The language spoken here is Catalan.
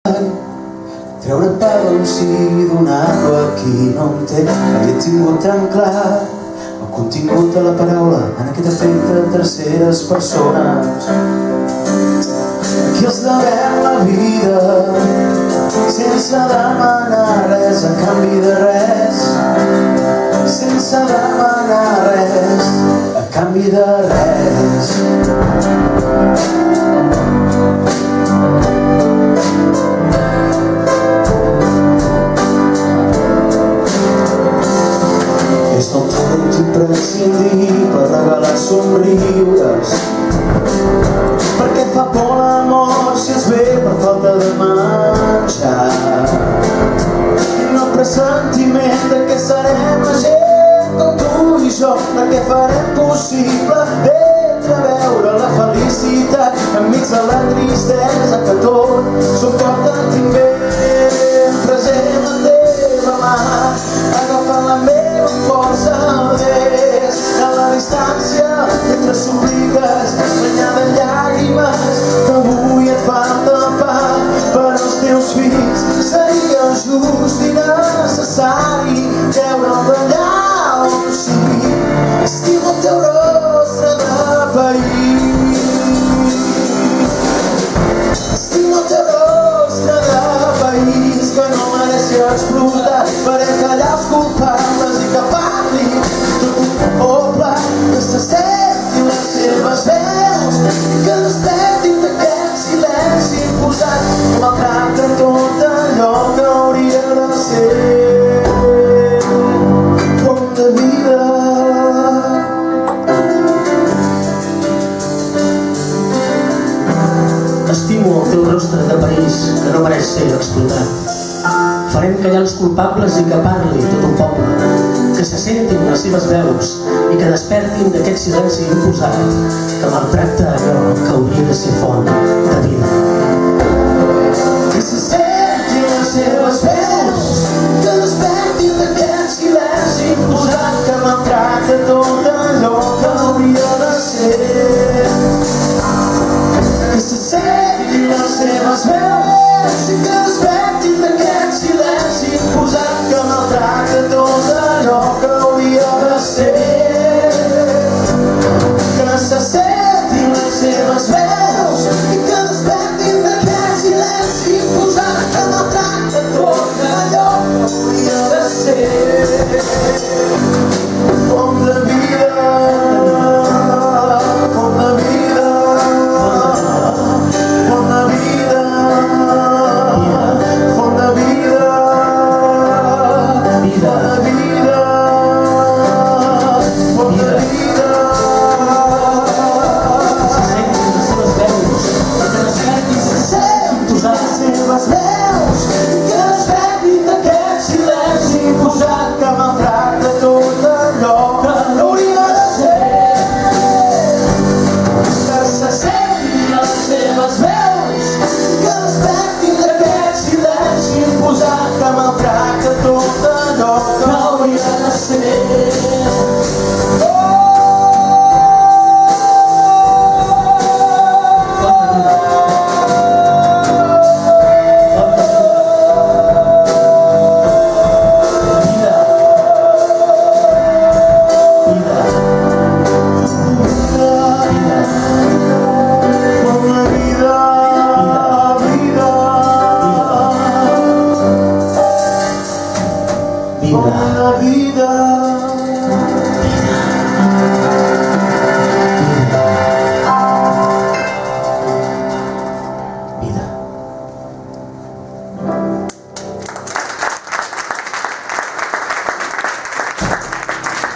Treure't pa d'on sigui, donar-lo a qui no entén. Havia tingut tan clar el contingut de la paraula en aquest efecte de terceres persones. Aquí els devem la vida sense demanar res a canvi de res, sense demanar res a canvi de res. És del tot imprescindible regalar somriures, perquè fa por l'amor si es ve per falta de menjar. Tinc el pressentiment de que serem gent com tu i jo, perquè farem possible entreveure la felicitat enmig de la tristesa que tot suporta. Tinc ben present la teva mà, agafant la meva força des de la distància, mentre supliques banyada en llàgrimes que avui et falta pa per als teus fills. Seria just i necessari veure'l d'allà on sigui. Estimo el teu rostre de país, estimo el teu rostre de país que no mereixi explotar. Farem callar els culpables i que parli tot un poble, que s'assenti les seves veus i que despertin d'aquest silenci imposat que maltracta tot allò que hauria de ser font de vida. Estimo el teu rostre de país que no mereix ser explotat. Farem callar els culpables i que parli tot un poble, que se sentin les seves veus i que despertin d'aquest silenci imposat que maltracta allò que hauria de ser font de vida. Que se sentin les seves veus, que despertin d'aquest silenci imposat que maltracta tot allò que hauria de ser. Que se sentin les seves veus i que despertin d'aquest silenci imposat que maltracta tot allò que hauria de ser. Que se sentin les seves veus i que despertin d'aquest silenci imposat que maltracta tot allò que hauria de ser font de vida, font de vida, font de vida, font de vida, vida, vida, font de vida. Se sentin les seves veus, que despertin, se sentin les seves veus i que despertin d'aquest silenci imposat que maltracta tot allò que hauria de ser. Que se sentin les seves veus i que despertin d'aquest silenci imposat que maltracta tot allò que hauria de ser. Vida.